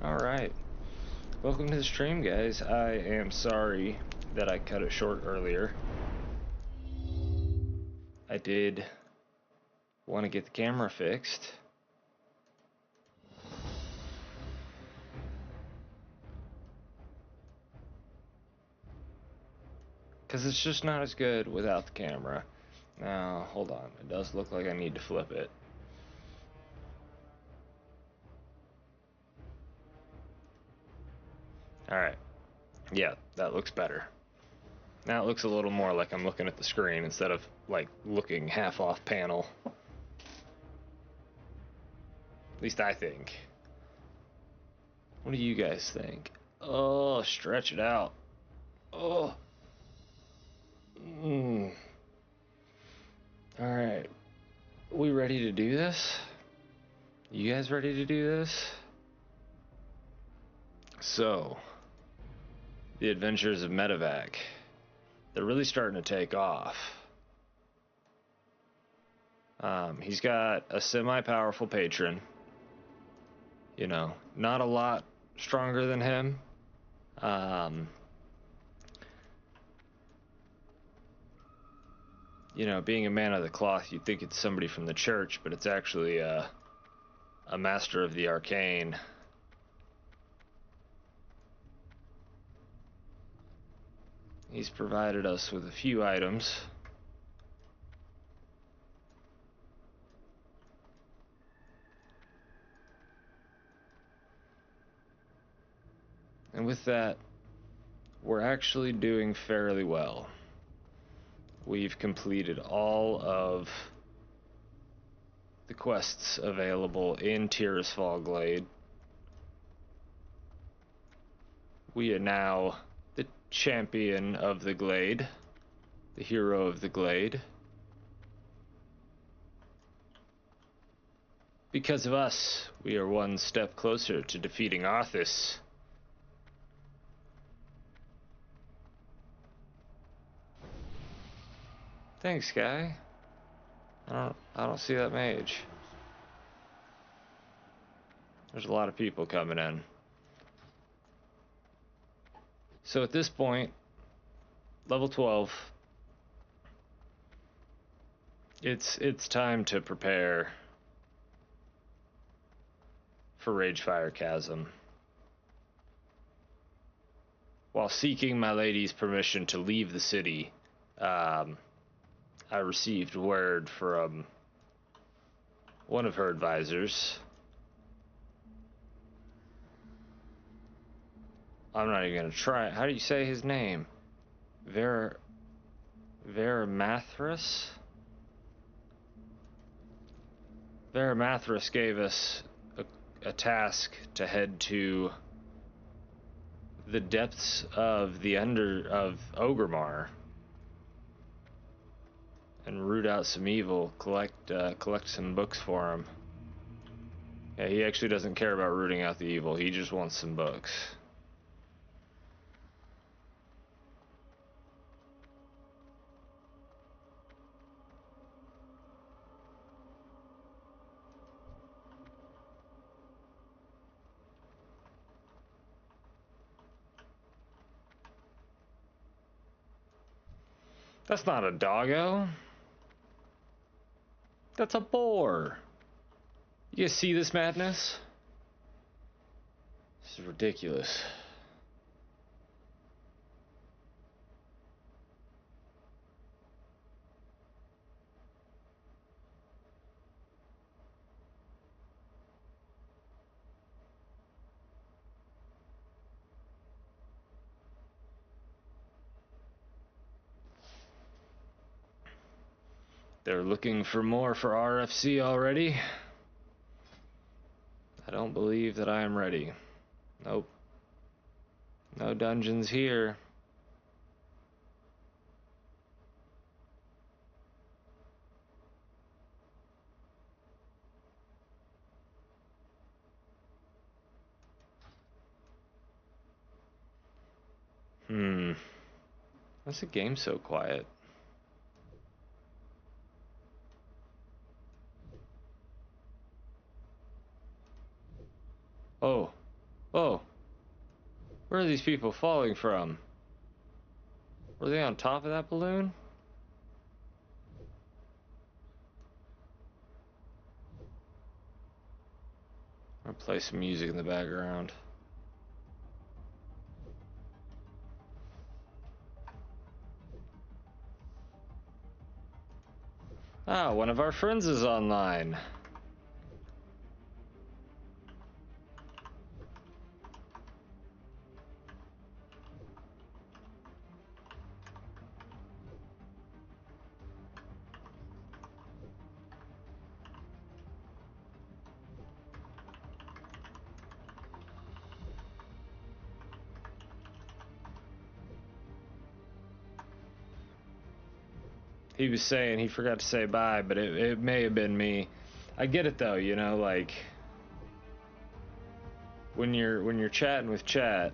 Alright, welcome to the stream, guys. I am sorry that I cut it short earlier. I did want to get the camera fixed. Because it's just not as good without the camera. Now, hold on. It does look like I need to flip it. Alright. Yeah, that looks better. Now it looks a little more like I'm looking at the screen instead of, like, looking half off panel. At least I think. What do you guys think? Oh, stretch it out. Oh. Alright. We ready to do this? You guys ready to do this? So, the adventures of Medivhac. They're really starting to take off. He's got a semi-powerful patron. You know, not a lot stronger than him. You know, being a man of the cloth, you'd think it's somebody from the church, but it's actually a master of the arcane. He's provided us with a few items. And with that, we're actually doing fairly well. We've completed all of the quests available in Tirisfal Glade. We are now the champion of the Glade, the hero of the Glade. Because of us, we are one step closer to defeating Arthas. Thanks, guy. I don't see that mage. There's a lot of people coming in. So at this point, level 12, it's time to prepare for Ragefire Chasm. While seeking my lady's permission to leave the city, I received word from one of her advisors. I'm not even gonna try it. How do you say his name? Veramathras? Veramathras gave us a task to head to the depths of the of Ogremar and root out some evil, collect some books for him. Yeah, he actually doesn't care about rooting out the evil, he just wants some books. That's not a doggo. That's a boar. You guys see this madness? This is ridiculous. They're looking for more for RFC already. I don't believe that I am ready. Nope. No dungeons here. Why's the game so quiet? Oh. Oh, where are these people falling from? Were they on top of that balloon? I'll play some music in the background. Ah, one of our friends is online. He was saying he forgot to say bye, but it may have been me. I get it though, you know, like when you're chatting with chat.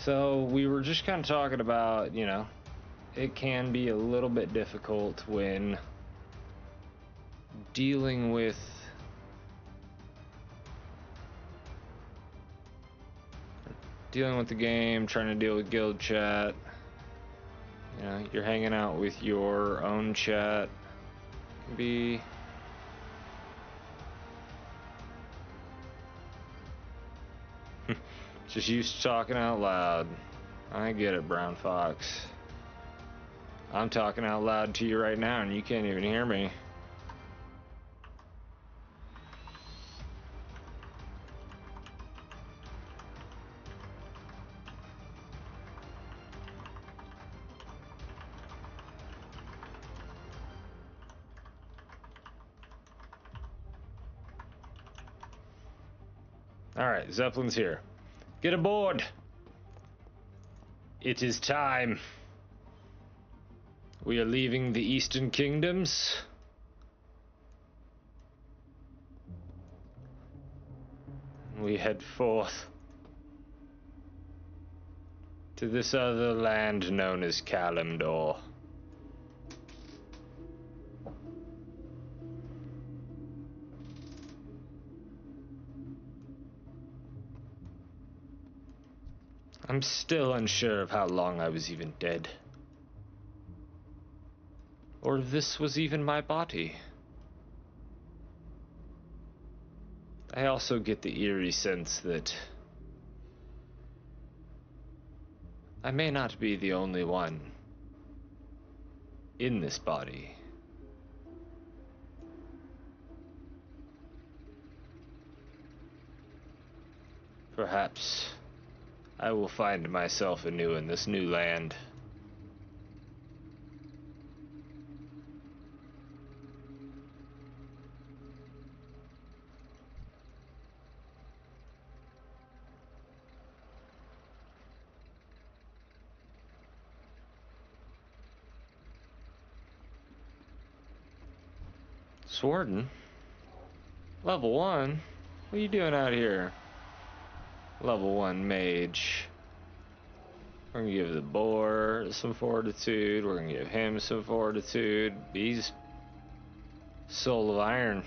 So we were just kind of talking about, you know, it can be a little bit difficult when dealing with the game, trying to deal with guild chat. You know, you're hanging out with your own chat. It can be just used to talking out loud. I get it, Brown Fox. I'm talking out loud to you right now and you can't even hear me. Alright, Zeppelin's here. Get aboard! It is time. We are leaving the Eastern Kingdoms. We head forth to this other land known as Kalimdor. I'm still unsure of how long I was even dead. Or if this was even my body. I also get the eerie sense that I may not be the only one in this body. Perhaps I will find myself anew in this new land. Swarden? Level 1? What are you doing out here? Level 1 mage. We're gonna give the boar some fortitude. We're gonna give him some fortitude. He's Soul of Iron.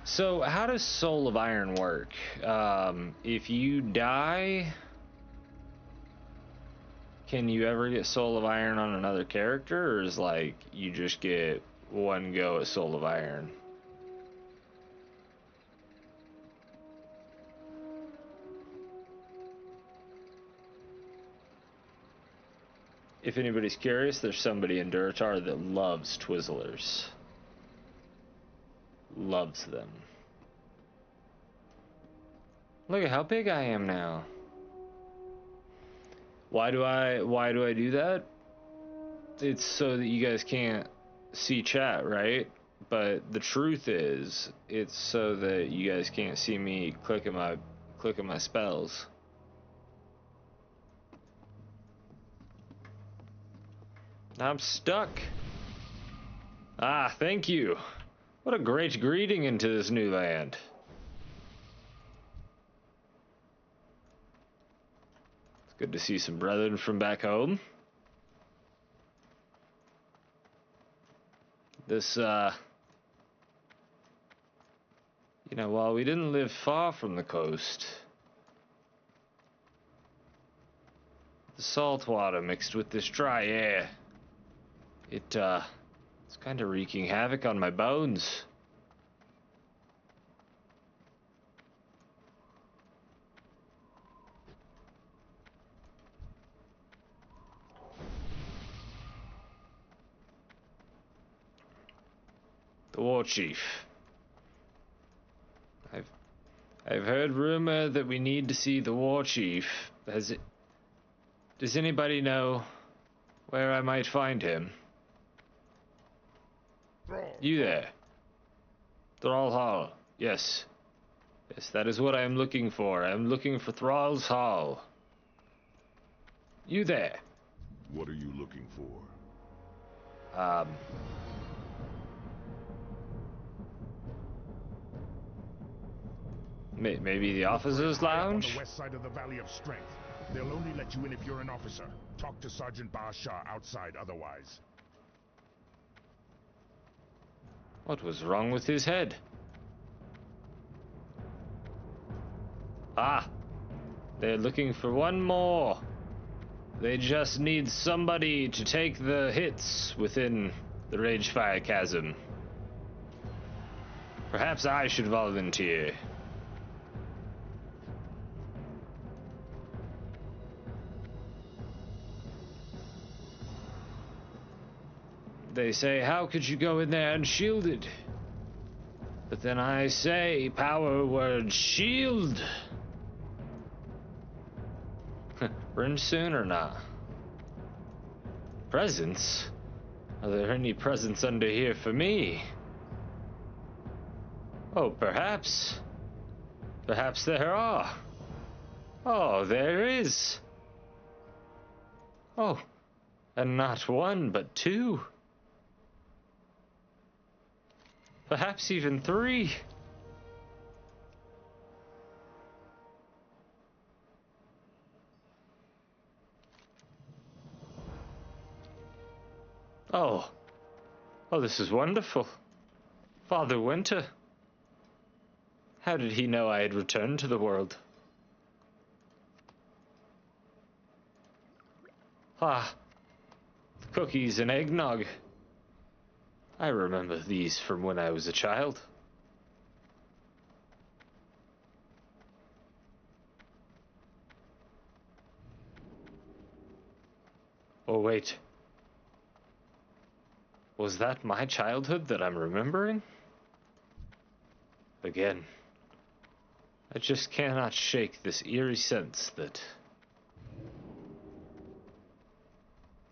So how does Soul of Iron work? If you die, can you ever get Soul of Iron on another character, or is like you just get one go at Soul of Iron? If anybody's curious, there's somebody in Duratar that loves Twizzlers. Loves them. Look at how big I am now. Why do I do that? It's so that you guys can't see chat, right? But the truth is, it's so that you guys can't see me clicking my spells. I'm stuck. Ah, thank you. What a great greeting into this new land. It's good to see some brethren from back home. This, you know, while we didn't live far from the coast, the salt water mixed with this dry air, it's kind of wreaking havoc on my bones. The Warchief. I've heard rumor that we need to see the Warchief. Does anybody know where I might find him? You there. Thrall Hall. Yes. Yes, that is what I am looking for. I am looking for Thrall's Hall. You there. What are you looking for? Maybe the officers' lounge? On the west side of the Valley of Strength. They'll only let you in if you're an officer. Talk to Sergeant Bashar outside otherwise. What was wrong with his head? Ah! They're looking for one more. They just need somebody to take the hits within the Ragefire Chasm. Perhaps I should volunteer. They say, how could you go in there unshielded? But then I say, power word shield. We're in soon or not? Presents? Are there any presents under here for me? Oh, perhaps. Perhaps there are. Oh, there is. Oh, and not one, but two. Perhaps even three. Oh. Oh, this is wonderful. Father Winter. How did he know I had returned to the world? Ah. Cookies and eggnog. I remember these from when I was a child. Oh, wait. Was that my childhood that I'm remembering? Again, I just cannot shake this eerie sense that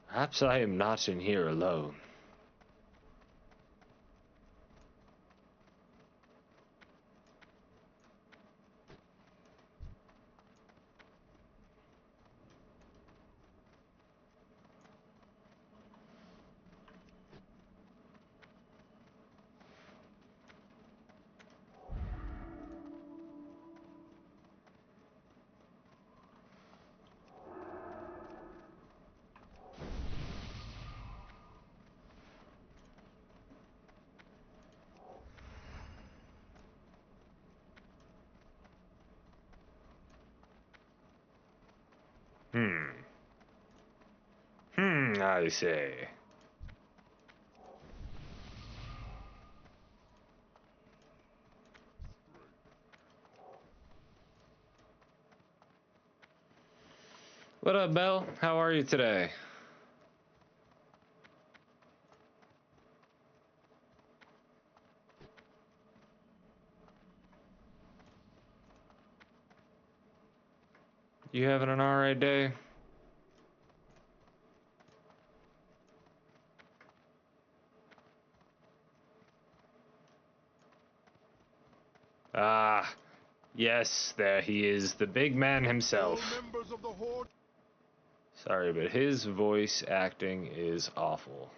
perhaps I am not in here alone. I say. What up, Belle? How are you today? You having an alright day? Ah, yes, there he is, the big man himself. All members of the Horde. Sorry, but his voice acting is awful.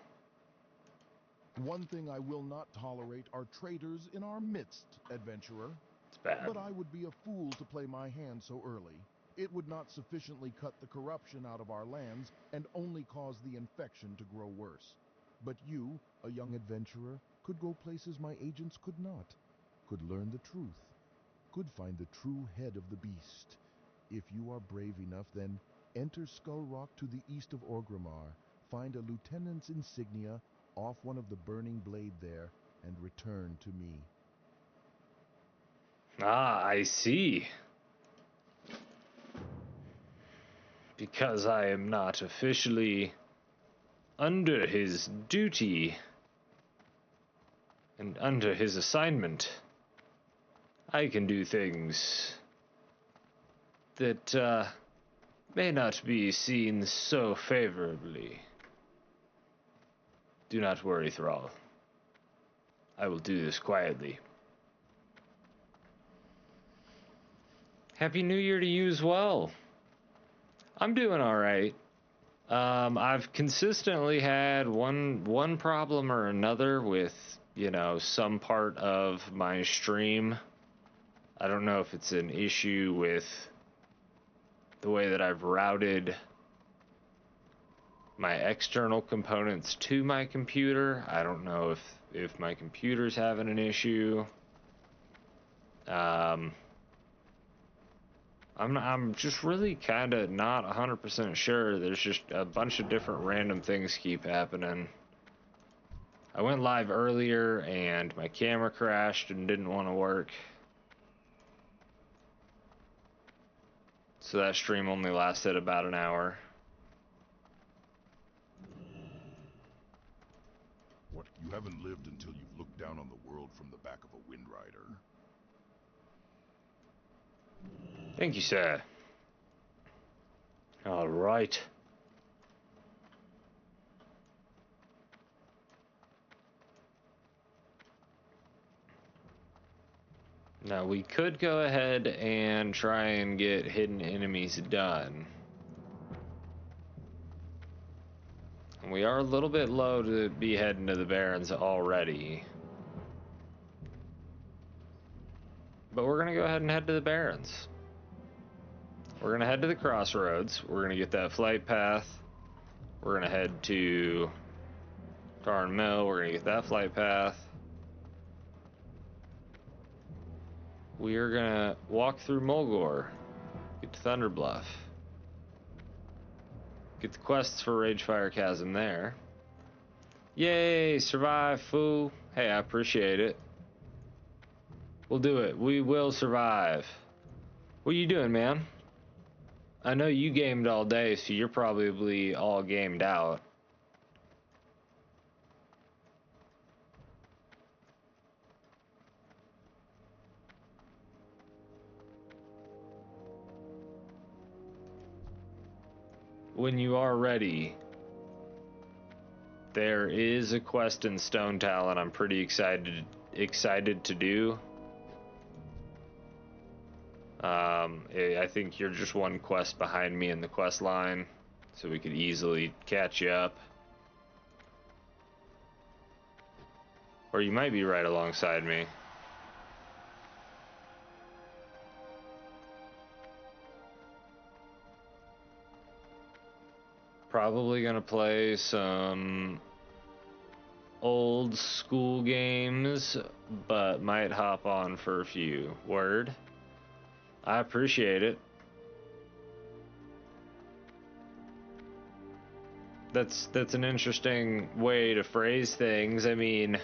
One thing I will not tolerate are traitors in our midst, adventurer. It's bad. But I would be a fool to play my hand so early. It would not sufficiently cut the corruption out of our lands and only cause the infection to grow worse. But you, a young adventurer, could go places my agents could not. Could learn the truth. Could find the true head of the beast. If you are brave enough, then enter Skull Rock to the east of Orgrimmar, find a lieutenant's insignia off one of the burning blade there, and return to me. Ah, I see. Because I am not officially under his duty and under his assignment, I can do things that may not be seen so favorably. Do not worry, Thrall. I will do this quietly. Happy New Year to you as well. I'm doing all right. I've consistently had one problem or another with, you know, some part of my stream. I don't know if it's an issue with the way that I've routed my external components to my computer. I don't know if my computer's having an issue. I'm just really kind of not 100% sure. There's just a bunch of different random things keep happening. I went live earlier and my camera crashed and didn't want to work. So that stream only lasted about an hour. What? You haven't lived until you've looked down on the world from the back of a Wind Rider. Thank you, sir. All right. Now we could go ahead and try and get hidden enemies done. We are a little bit low to be heading to the Barrens already. But we're gonna go ahead and head to the Barrens. We're gonna head to the crossroads. We're gonna get that flight path. We're gonna head to Tarn Mill. We're gonna get that flight path. We are gonna walk through Mulgore. Get to Thunderbluff. Get the quests for Ragefire Chasm there. Yay, survive, fool. Hey, I appreciate it. We'll do it. We will survive. What are you doing, man? I know you gamed all day, so you're probably all gamed out. When you are ready, there is a quest in Stone Talon I'm pretty excited to do. I think you're just one quest behind me in the quest line, so we could easily catch you up. Or you might be right alongside me. Probably gonna play some old school games, but might hop on for a few. Word. I appreciate it. That's an interesting way to phrase things. I mean,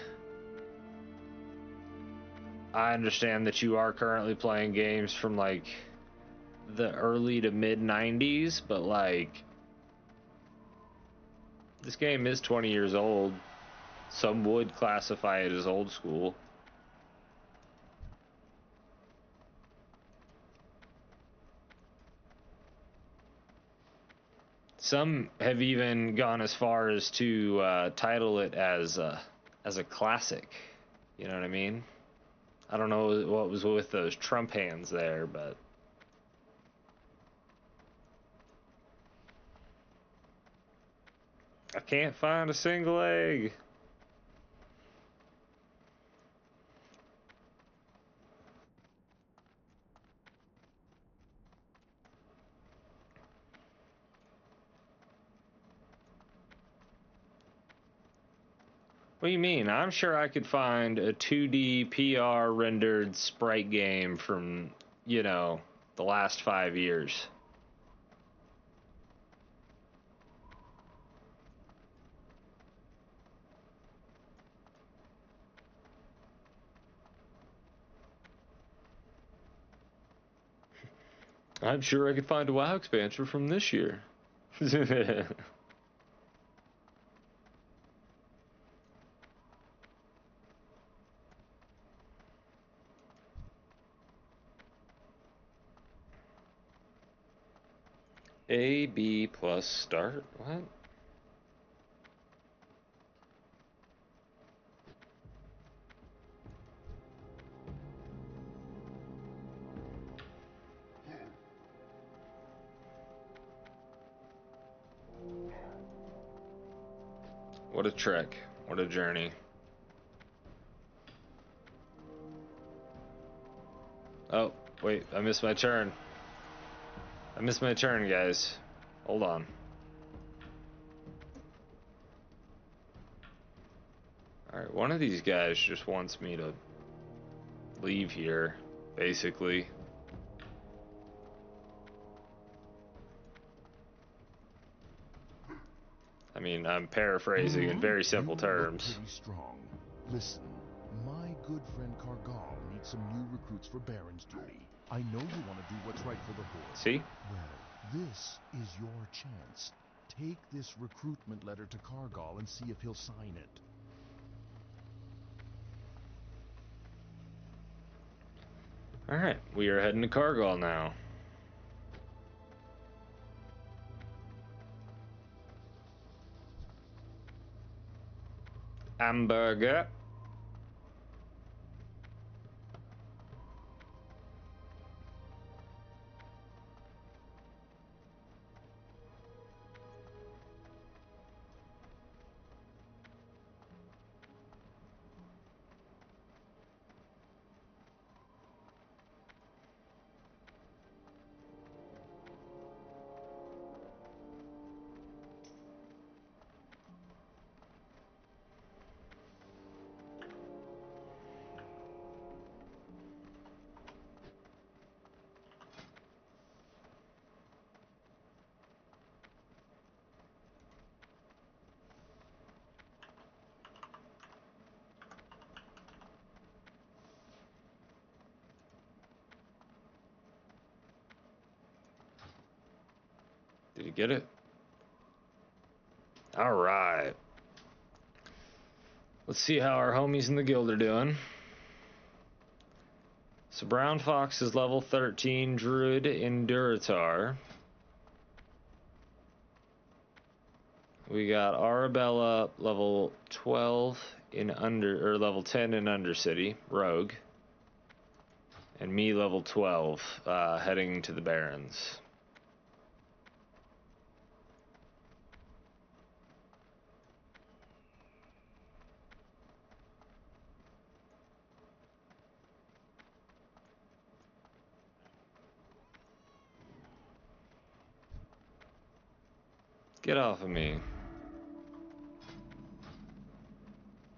I understand that you are currently playing games from like the early to mid 90s, but like this game is 20 years old. Some would classify it as old school. Some have even gone as far as to title it as a classic. You know what I mean? I don't know what was with those Trump hands there, but... I can't find a single egg. What do you mean? I'm sure I could find a 2D PR rendered sprite game from, you know, the last 5 years. I'm sure I could find a WoW expansion from this year. A, B plus start? What? What a trek. What a journey. Oh, wait, I missed my turn. I missed my turn, guys. Hold on. Alright, one of these guys just wants me to leave here, basically. I mean, I'm paraphrasing in very simple terms. You look pretty strong. Listen, my good friend Kargal needs some new recruits for Baron's duty. I know you want to do what's right for the Horde. See? Well, this is your chance. Take this recruitment letter to Kargal and see if he'll sign it. Alright, we are heading to Kargal now. Hamburger. Did you get it? Alright. Let's see how our homies in the guild are doing. So Brown Fox is level 13, Druid Enduratar. We got Arabella level 12 in level 10 in Undercity, Rogue. And me level 12, heading to the Barrens. Get off of me.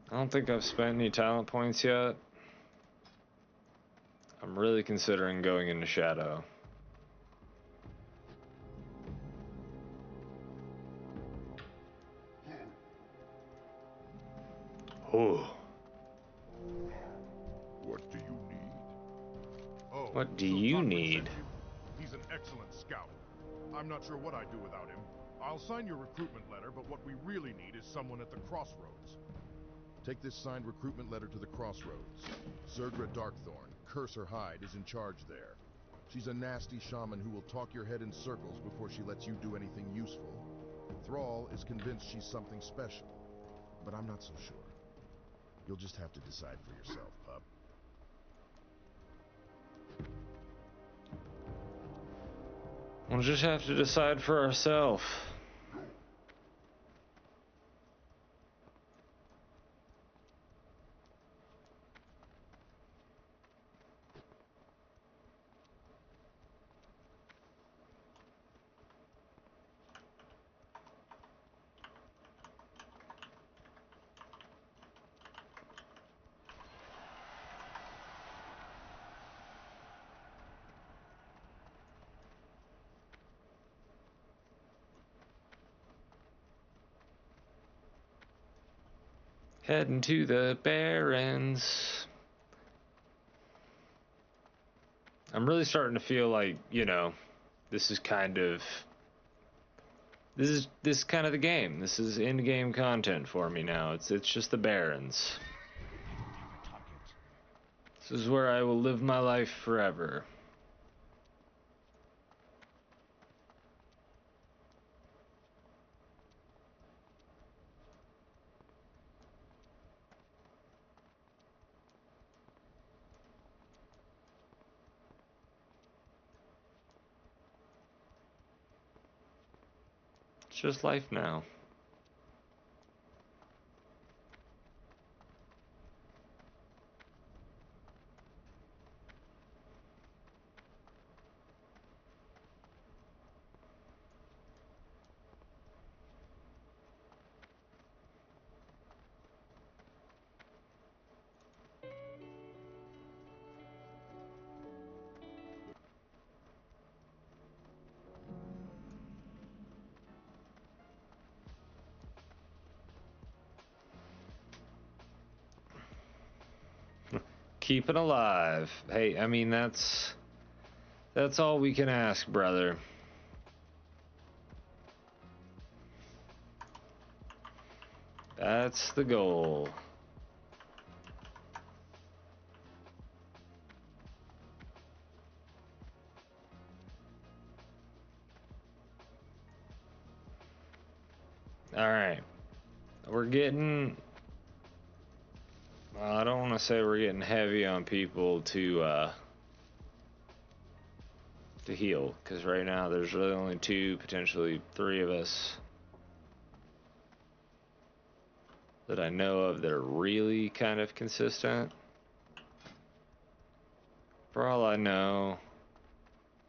I don't think I've spent any talent points yet. I'm really considering going into Shadow. Oh. What do you need? Oh, What do so you Lockwood need? sent you? He's an excellent scout. I'm not sure what I'd do without him. I'll sign your recruitment letter, but what we really need is someone at the crossroads. Take this signed recruitment letter to the Crossroads. Zergra Darkthorn, curse her hide, is in charge there. She's a nasty shaman who will talk your head in circles before she lets you do anything useful. Thrall is convinced she's something special, but I'm not so sure. You'll just have to decide for yourself, pup. We'll just have to decide for ourselves. Heading to the Barrens. I'm really starting to feel like, you know, this is kind of the game. This is in-game content for me now. It's just the Barrens. This is where I will live my life forever. It's just life now. Keeping alive. Hey, I mean, that's all we can ask, brother. That's the goal. All right. We're getting... Well, I don't want to say we're getting heavy on people to heal, because right now there's really only 2, potentially 3 of us that I know of that are really kind of consistent. For all I know,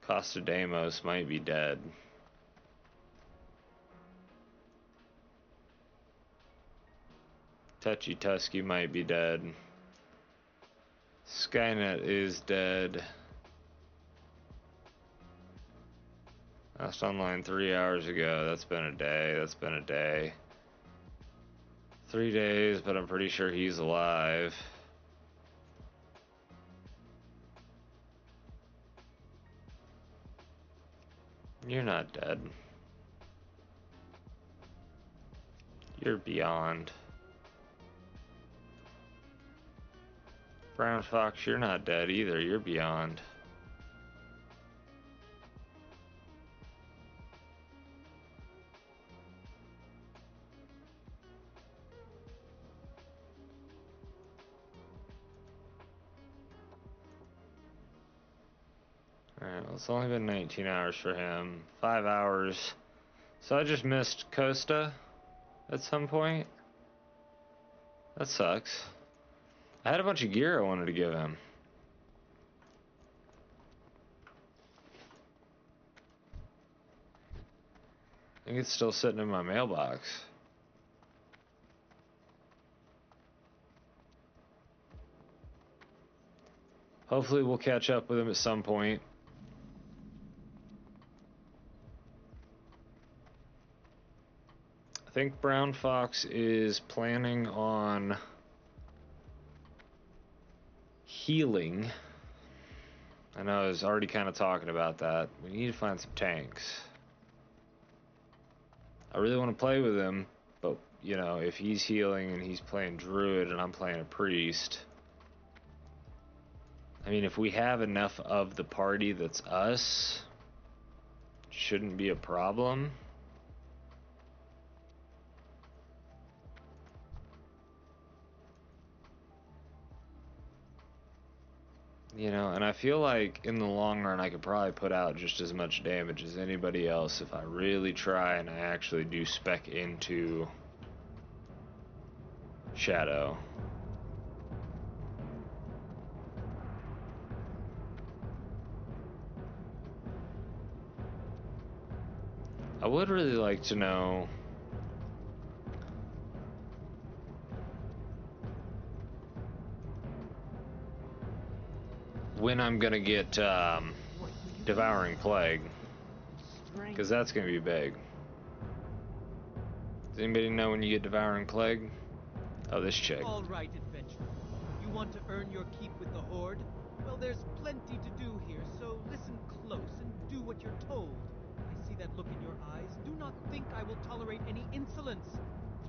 Costa Demos might be dead. Touchy Tusky might be dead. Skynet is dead. Last online 3 hours ago. That's been a day. That's been a day. 3 days, but I'm pretty sure he's alive. You're not dead. You're beyond. Brown Fox, you're not dead either. You're beyond. Alright, well, it's only been 19 hours for him. 5 hours. So I just missed Costa at some point. That sucks. I had a bunch of gear I wanted to give him. I think it's still sitting in my mailbox. Hopefully we'll catch up with him at some point. I think Brown Fox is planning on healing. I know I was already kind of talking about that. We need to find some tanks. I really want to play with him, but, you know, if he's healing and he's playing Druid and I'm playing a Priest... I mean, if we have enough of the party that's us, shouldn't be a problem. You know, and I feel like in the long run I could probably put out just as much damage as anybody else if I really try and I actually do spec into Shadow. I would really like to know when I'm gonna get Devouring Plague, because that's gonna be big. Does anybody know when you get Devouring Plague? Oh, this chick. All right, adventurer. You want to earn your keep with the Horde? Well, there's plenty to do here, so listen close and do what you're told. I see that look in your eyes. Do not think I will tolerate any insolence.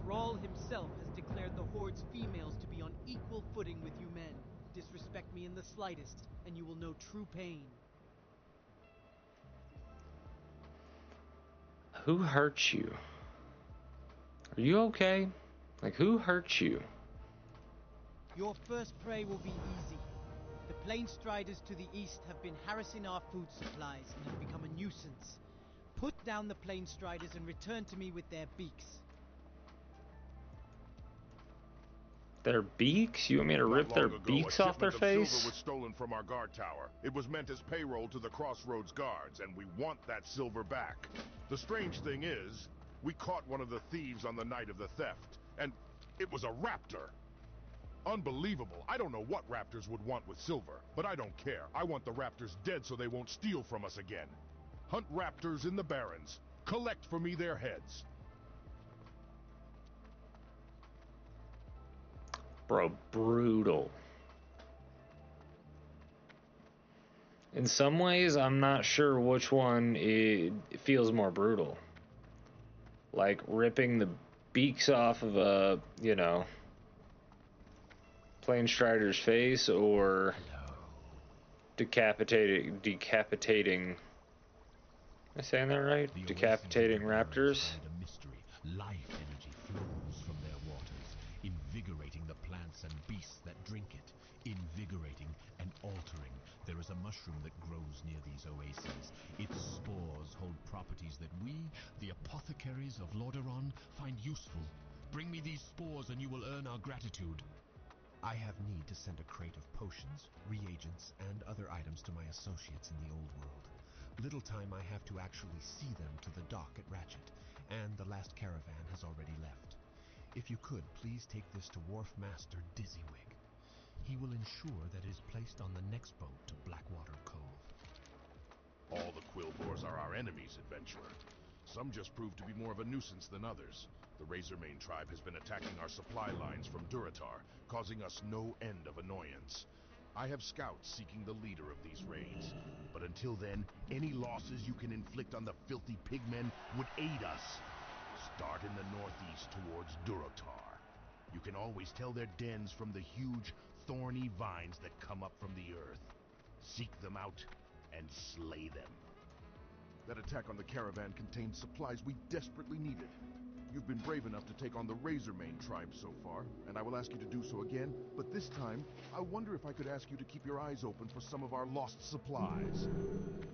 Thrall himself has declared the Horde's females to be on equal footing with you men. Disrespect me in the slightest, and you will know true pain. Who hurt you? Are you okay? Like, who hurt you? Your first prey will be easy. The plain striders to the east have been harassing our food supplies and have become a nuisance. Put down the plain striders and return to me with their beaks. Their beaks? You want me to Not rip their long ago, beaks a off their shipment of face? silver was stolen from our guard tower. It was meant as payroll to the Crossroads guards, and we want that silver back. The strange thing is, we caught one of the thieves on the night of the theft, and it was a raptor. Unbelievable. I don't know what raptors would want with silver, but I don't care. I want the raptors dead so they won't steal from us again. Hunt raptors in the Barrens. Collect for me their heads. Bro, brutal. In some ways, I'm not sure which one it feels more brutal. Like ripping the beaks off of a, you know, plain strider's face, or decapitating. Am I saying that right? Decapitating raptors. A mystery. Life energy flows from their waters, invigorating the plants and beasts that drink it, invigorating and altering. There is a mushroom that grows near these oases. Its spores hold properties that we, the apothecaries of Lordaeron, find useful. Bring me these spores and you will earn our gratitude. I have need to send a crate of potions, reagents, and other items to my associates in the old world. Little time I have to actually see them to the dock at Ratchet, and the last caravan has already left. If you could, please take this to Wharf Master Dizzywig. He will ensure that it is placed on the next boat to Blackwater Cove. All the Quillbores are our enemies, adventurer. Some just prove to be more of a nuisance than others. The Razormane tribe has been attacking our supply lines from Durotar, causing us no end of annoyance. I have scouts seeking the leader of these raids. But until then, any losses you can inflict on the filthy pigmen would aid us. Start in the northeast towards Durotar. You can always tell their dens from the huge, thorny vines that come up from the earth. Seek them out and slay them. That attack on the caravan contained supplies we desperately needed. You've been brave enough to take on the Razormane tribe so far, and I will ask you to do so again, but this time, I wonder if I could ask you to keep your eyes open for some of our lost supplies.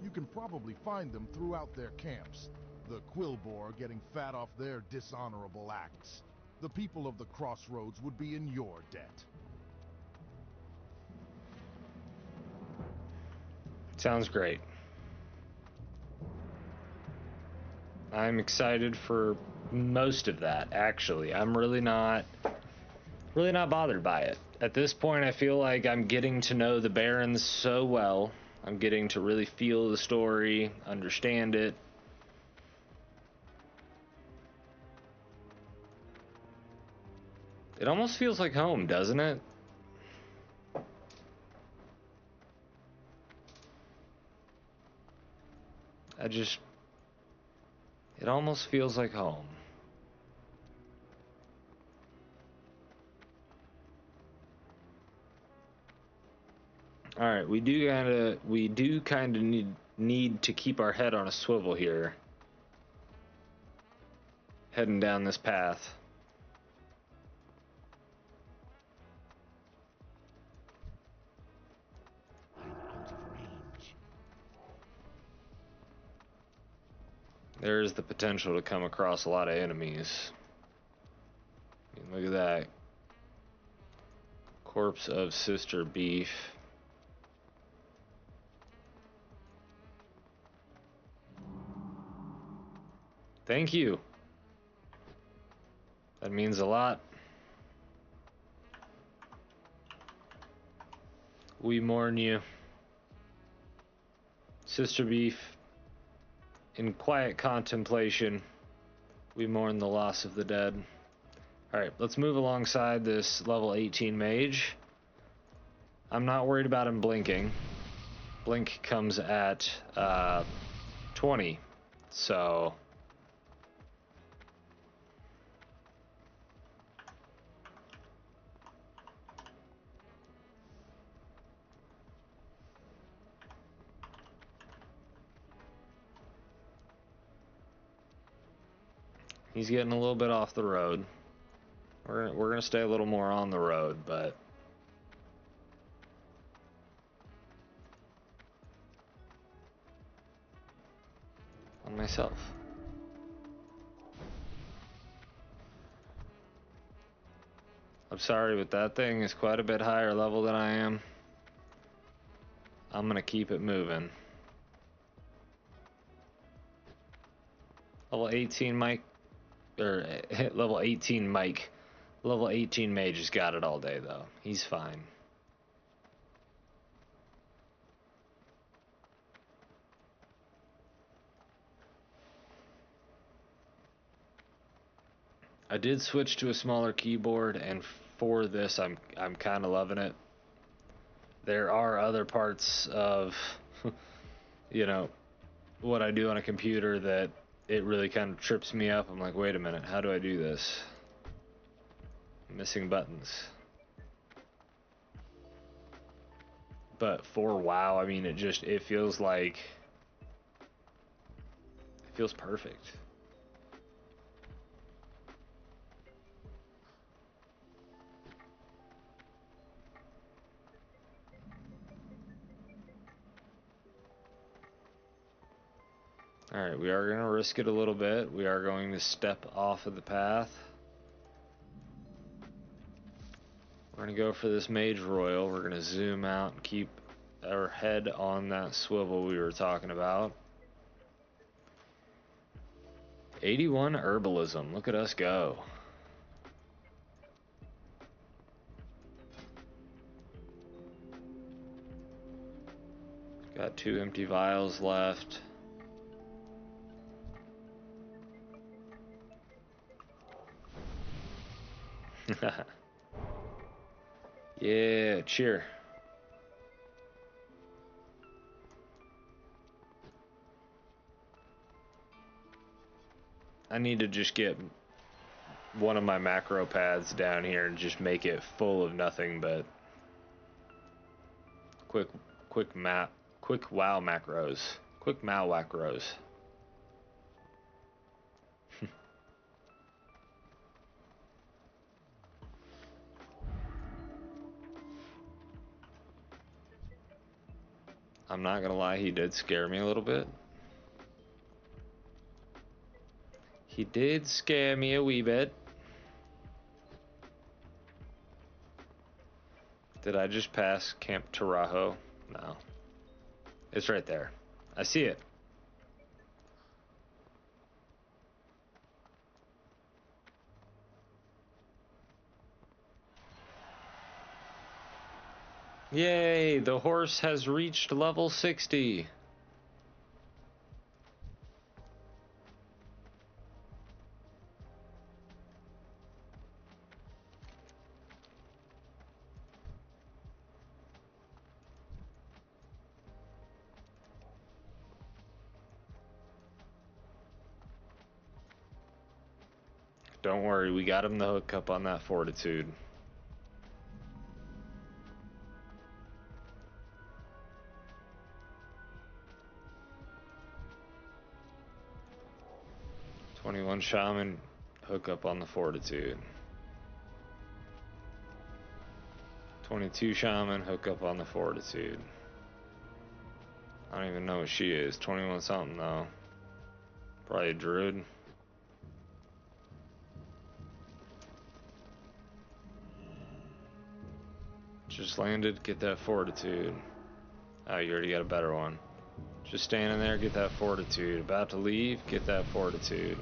You can probably find them throughout their camps. The Quillbore getting fat off their dishonorable acts. The people of the Crossroads would be in your debt. Sounds great. I'm excited for most of that, actually. I'm really not bothered by it. At this point, I feel like I'm getting to know the Barrens so well. I'm getting to really feel the story, understand it. It almost feels like home, doesn't it? It almost feels like home. All right, we do kind of need to keep our head on a swivel here, heading down this path. There's the potential to come across a lot of enemies. I mean, look at that. Corpse of Sister Beef. Thank you. That means a lot. We mourn you. Sister Beef, in quiet contemplation, we mourn the loss of the dead. Alright, let's move alongside this level 18 mage. I'm not worried about him blinking. Blink comes at 20, so... He's getting a little bit off the road. We're gonna stay a little more on the road, but on myself. I'm sorry, but that thing is quite a bit higher level than I am. I'm gonna keep it moving. Level 18 Mike, or level 18 Mike. Level 18 Mage has got it all day though. He's fine. I did switch to a smaller keyboard, and for this I'm kind of loving it. There are other parts of you know what I do on a computer that it really kind of trips me up. I'm like, wait a minute, how do I do this? I'm missing buttons. But for WoW, I mean, it feels like, it feels perfect. Alright, we are going to risk it a little bit. We are going to step off of the path. We're going to go for this Mage Royal. We're going to zoom out and keep our head on that swivel we were talking about. 81 Herbalism. Look at us go. Got 2 empty vials left. Yeah, cheer. I need to just get one of my macro pads down here and just make it full of nothing but quick wow macros. Quick Mao macros. I'm not gonna lie, he did scare me a little bit. He did scare me a wee bit. Did I just pass Camp Tarajo? No. It's right there. I see it. Yay, the horse has reached level 60. Don't worry, we got him the hookup on that fortitude. "21 Shaman, hookup on the fortitude. 22 Shaman, hookup on the fortitude." I don't even know what she is. 21 something though. Probably a druid. Just landed, get that fortitude. Oh, you already got a better one. Just standing there, get that fortitude. About to leave, get that fortitude.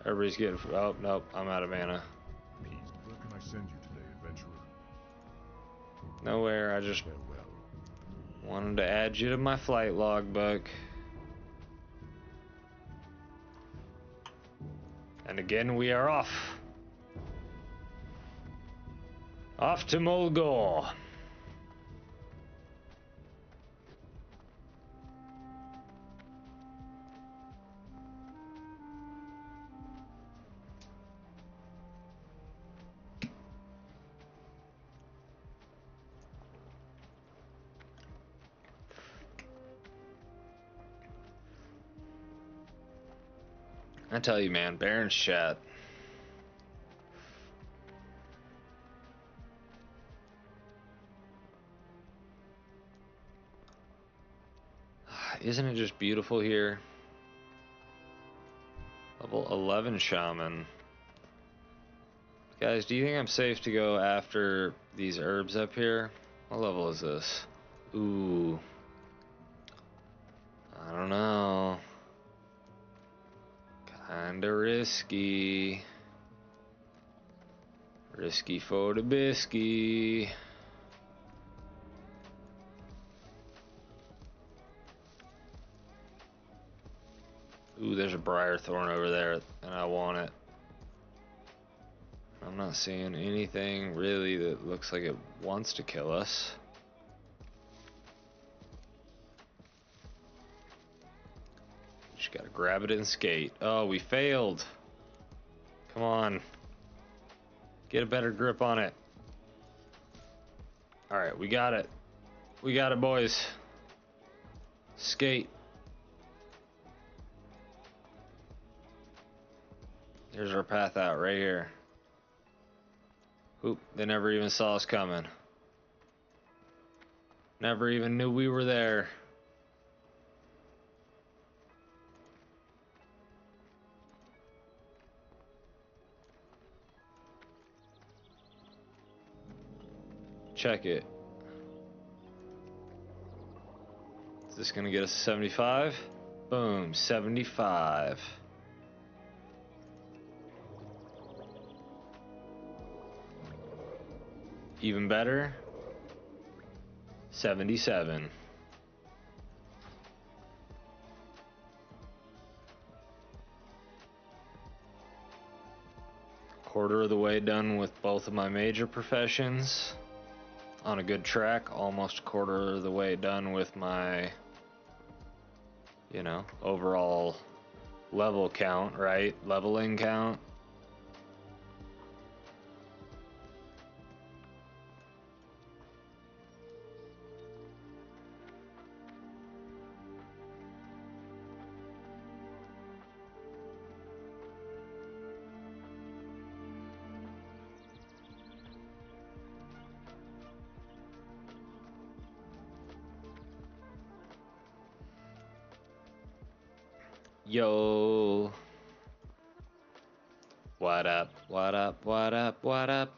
Everybody's getting... Oh, nope, I'm out of mana. Pete, where can I send you today, adventurer? Nowhere, I just Farewell. wanted to add you to my flight logbook. And again, we are off. Off to Mulgore. I tell you, man, Baron's chat. Isn't it just beautiful here? Level 11 shaman. Guys, do you think I'm safe to go after these herbs up here? What level is this? Ooh. I don't know. Kinda risky. Risky for the bisky. Ooh, there's a briar thorn over there, and I want it. I'm not seeing anything really that looks like it wants to kill us. Just gotta grab it and skate. Oh, we failed. Come on. Get a better grip on it. Alright, we got it. We got it, boys. Skate. Here's our path out right here. Oop, they never even saw us coming. Never even knew we were there. Check it. Is this gonna get us 75? Boom, 75. Even better, 77. Quarter of the way done with both of my major professions. On a good track, almost a quarter of the way done with my, you know, overall level count, right? Leveling count. Yo. What up? What up? What up? What up?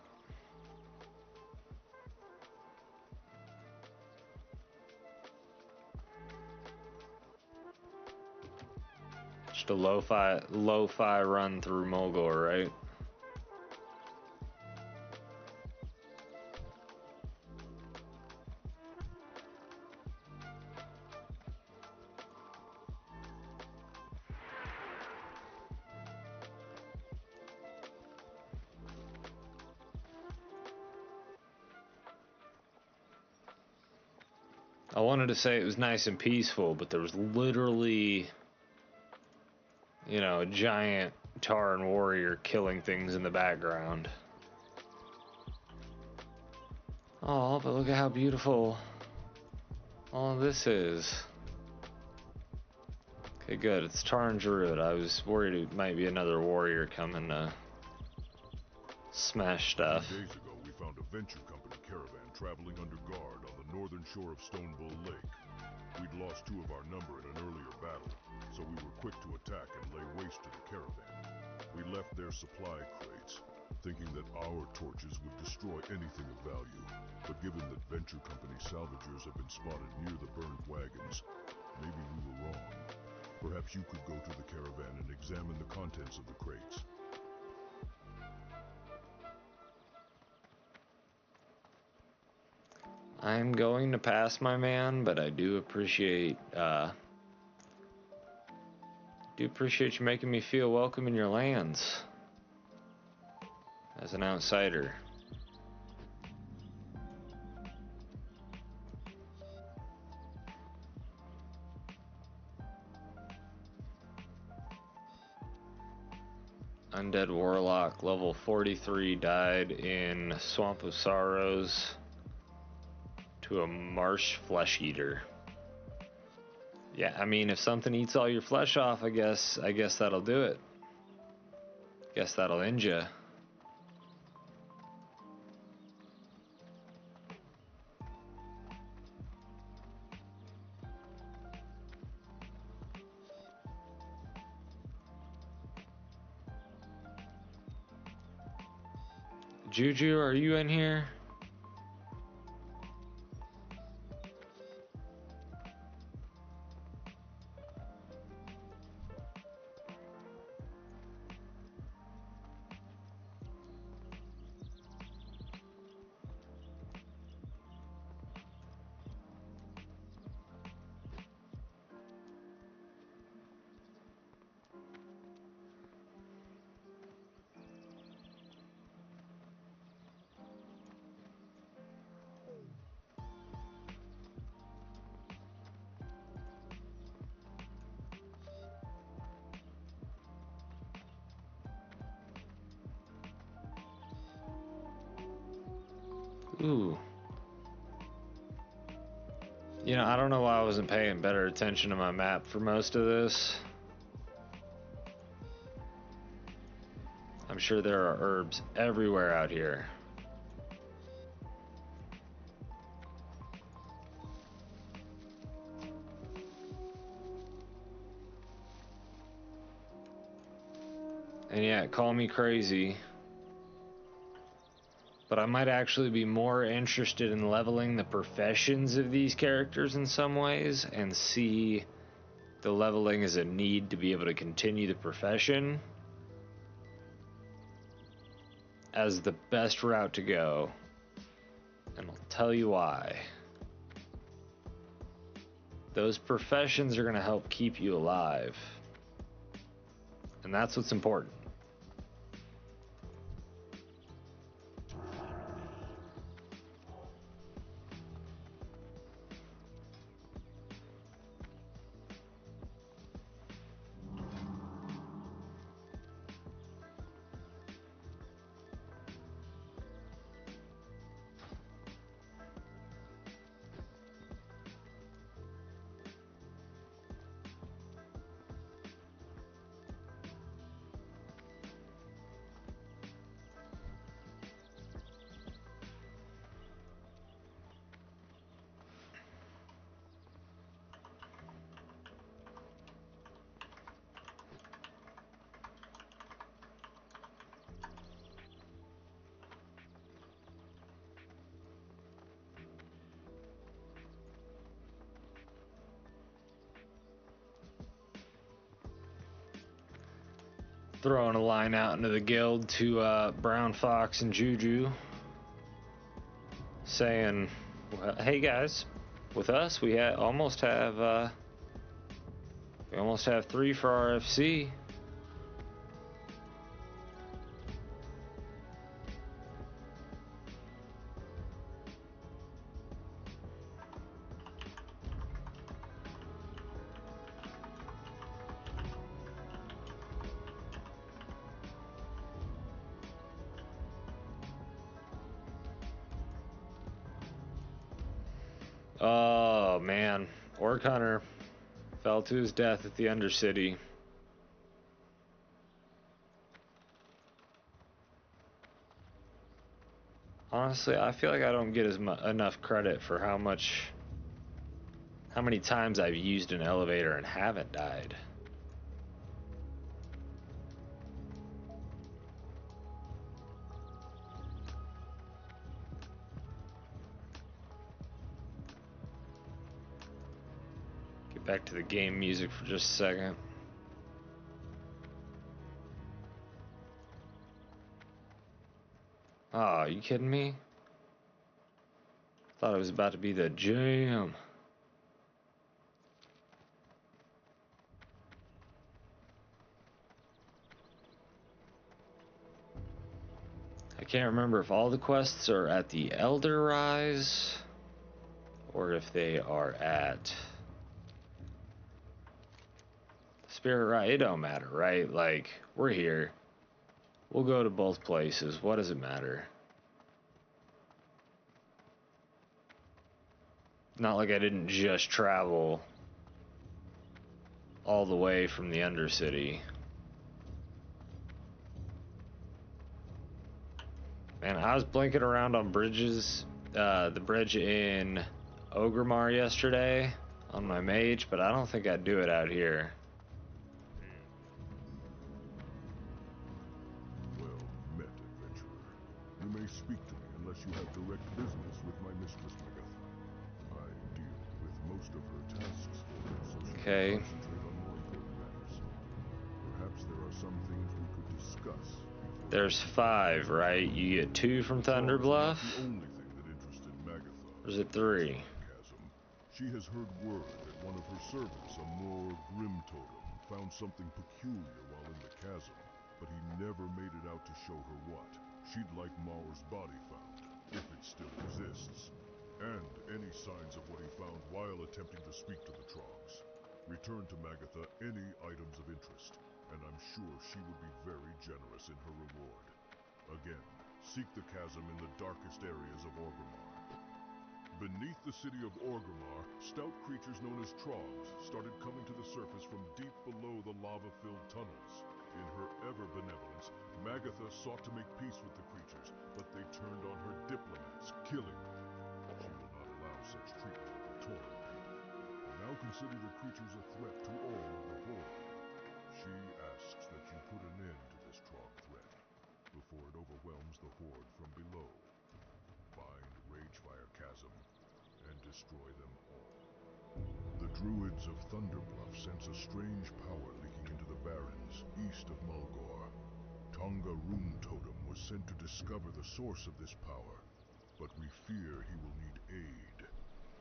Just a lo-fi run through Mulgore, right? I wanted to say it was nice and peaceful, but there was literally, you know, a giant Tauren warrior killing things in the background. Oh, but look at how beautiful all of this is. Okay, good. It's Tauren Druid. I was worried it might be another warrior coming to smash stuff. 2 days ago, we found a venture company caravan traveling under guard on the northern shore of Stone Bull Lake. We'd lost 2 of our number in an earlier battle, so we were quick to attack and lay waste to the caravan. We left their supply crates, thinking that our torches would destroy anything of value. But given that Venture Company salvagers have been spotted near the burned wagons, maybe we were wrong. Perhaps you could go to the caravan and examine the contents of the crates. I'm going to pass, my man, but I do appreciate you making me feel welcome in your lands as an outsider. Undead Warlock, level 43, died in Swamp of Sorrows to a marsh flesh eater. Yeah, I mean, if something eats all your flesh off, I guess that'll do it. Guess that'll end ya. Juju, are you in here? Ooh. You know, I don't know why I wasn't paying better attention to my map for most of this. I'm sure there are herbs everywhere out here. And yeah, call me crazy, but I might actually be more interested in leveling the professions of these characters in some ways and see the leveling as a need to be able to continue the profession as the best route to go. And I'll tell you why. Those professions are going to help keep you alive. And that's what's important. Throwing a line out into the guild to Brown Fox and Juju, saying, well, "Hey guys, with us we almost have 3 for RFC." Oh man, Orc Hunter fell to his death at the Undercity. Honestly, I feel like I don't get enough credit for how much How many times I've used an elevator and haven't died. Get back to the game music for just a second. Oh, are you kidding me? Thought it was about to be the jam. I can't remember if all the quests are at the Elder Rise or if they are at Spirit Rise. It don't matter, right? Like, we're here. We'll go to both places. What does it matter? Not like I didn't just travel all the way from the Undercity. Man, I was blinking around on bridges, the bridge in Orgrimmar yesterday on my Mage, but I don't think I'd do it out here. Well met, adventurer. You may speak to me unless you have direct business with my mistress Megatha. I deal with most of her tasks for her, so she Okay. can concentrate on more important matters. Perhaps there are some things we could discuss. There's 5, right? You get 2 from Thunder Bluff? The only thing that interested Magatha. Or is it 3? Chasm. She has heard word that one of her servants, a more grim totem, found something peculiar while in the chasm, but he never made it out to show her what. She'd like Maur's body found, if it still exists, and any signs of what he found while attempting to speak to the Trogs. Return to Magatha any items of interest, and I'm sure she would be very generous in her reward. Again, seek the chasm in the darkest areas of Orgrimmar. Beneath the city of Orgrimmar, stout creatures known as Trogs started coming to the surface from deep below the lava-filled tunnels. In her ever-benevolence, Magatha sought to make peace with the creatures, but they turned on her diplomats, killing them. She will not allow such treatment of the Tauren. Now consider the creatures a threat to all of the Horde. She asks that you put an end to this Trog threat before it overwhelms the Horde from below. Find Ragefire Chasm and destroy them all. The Druids of Thunderbluff sense a strange power leaking into the Barrens east of Mulgore. Tonga Rune Totem was sent to discover the source of this power, but we fear he will need aid.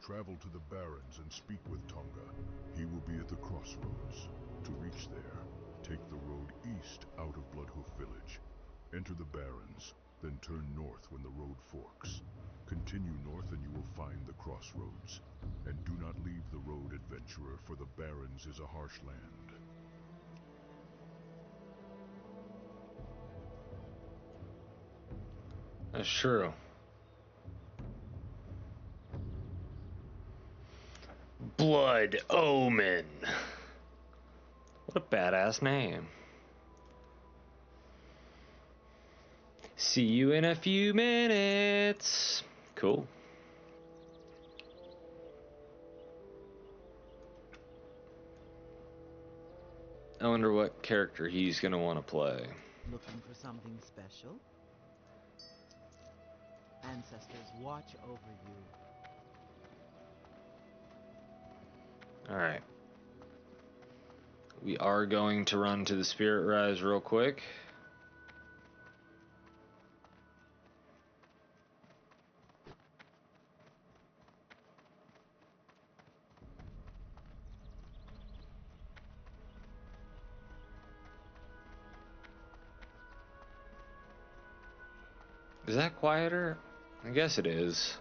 Travel to the Barrens and speak with Tonga. He will be at the crossroads. To reach there, take the road east out of Bloodhoof Village. Enter the Barrens, then turn north when the road forks. Continue north and you will find the crossroads. And do not leave the road, adventurer, for the Barrens is a harsh land. That's true. Blood Omen. What a badass name. See you in a few minutes. Cool. I wonder what character he's gonna want to play. Looking for something special? Ancestors watch over you. Alright. We are going to run to the Spirit Rise real quick. Is that quieter? I guess it is.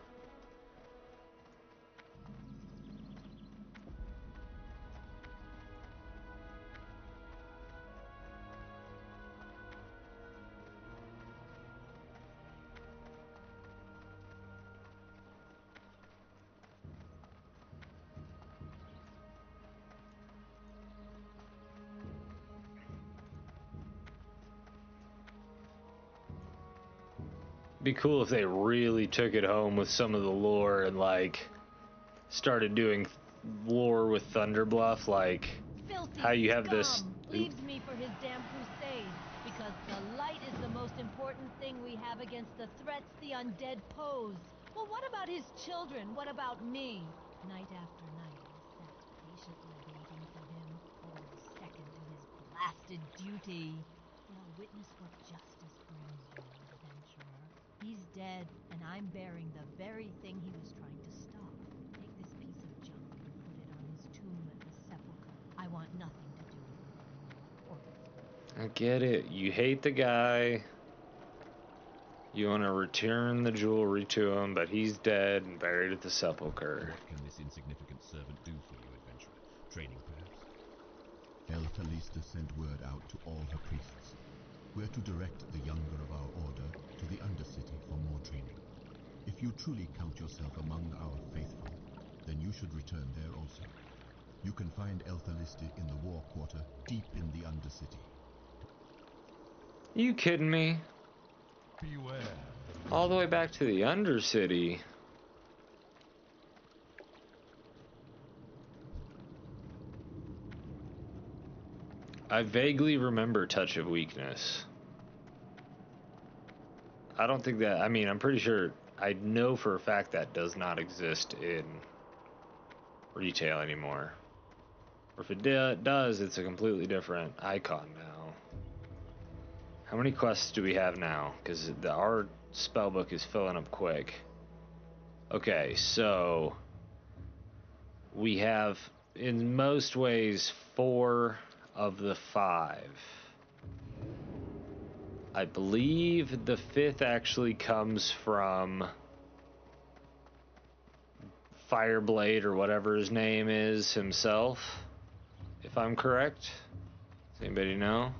Be cool if they really took it home with some of the lore and like started doing war with Thunderbluff, like Filthy how you have this. scum leaves me for his damn crusade, because the light is the most important thing we have against the threats the undead pose. Well, what about his children? What about me? Night after night, I sat patiently waiting for him, always second to his blasted duty. Well, witness what justice brings you, adventurer. He's dead, and I'm bearing the very thing he was trying to stop. Take this piece of junk and put it on his tomb at the sepulchre. I want nothing to do with him anymore, or his work. I get it. You hate the guy. You want to return the jewelry to him, but he's dead and buried at the sepulchre. What can this insignificant servant do for you, adventurer? Training, perhaps? Elthalista sent word out to all her priests. We're to direct the younger of our order to the Undercity for more training. If you truly count yourself among our faithful, then you should return there also. You can find Elthalista in the War Quarter, deep in the Undercity. You kidding me? Beware. All the way back to the Undercity. I vaguely remember Touch of Weakness. I don't think that, I mean, I'm pretty sure, I know for a fact that does not exist in retail anymore. Or if it does, it's a completely different icon now. How many quests do we have now? Because our spellbook is filling up quick. Okay, so we have, in most ways, 4 of the 5. I believe the 5th actually comes from Fireblade or whatever his name is himself, if I'm correct. Does anybody know?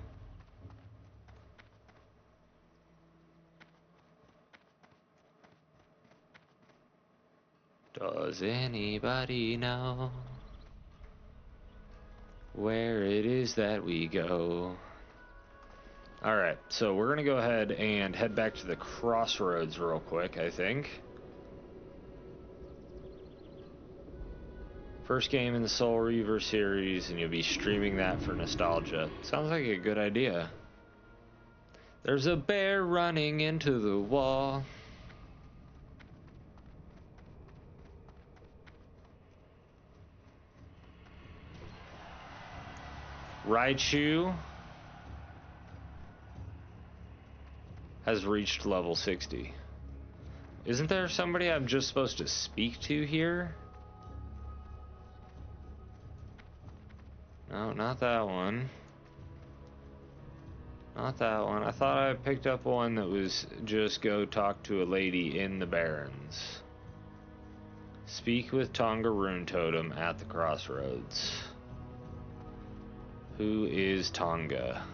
Does anybody know where it is that we go? Alright, so we're gonna go ahead and head back to the crossroads real quick, I think. First game in the Soul Reaver series, and you'll be streaming that for nostalgia. Sounds like a good idea. There's a bear running into the wall. Raichu has reached level 60. Isn't there somebody I'm just supposed to speak to here? No, not that one. Not that one. I thought I picked up one that was just go talk to a lady in the Barrens. Speak with Tonga Rune Totem at the crossroads. Who is Tonga?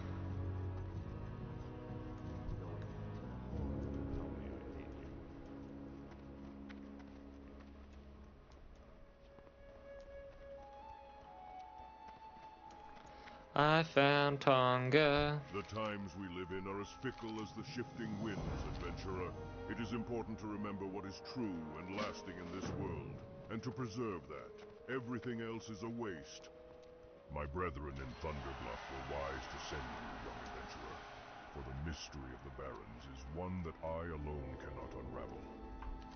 I found Tonga. The times we live in are as fickle as the shifting winds, adventurer. It is important to remember what is true and lasting in this world, and to preserve that. Everything else is a waste. My brethren in Thunderbluff were wise to send you, young adventurer, for the mystery of the Barrens is one that I alone cannot unravel.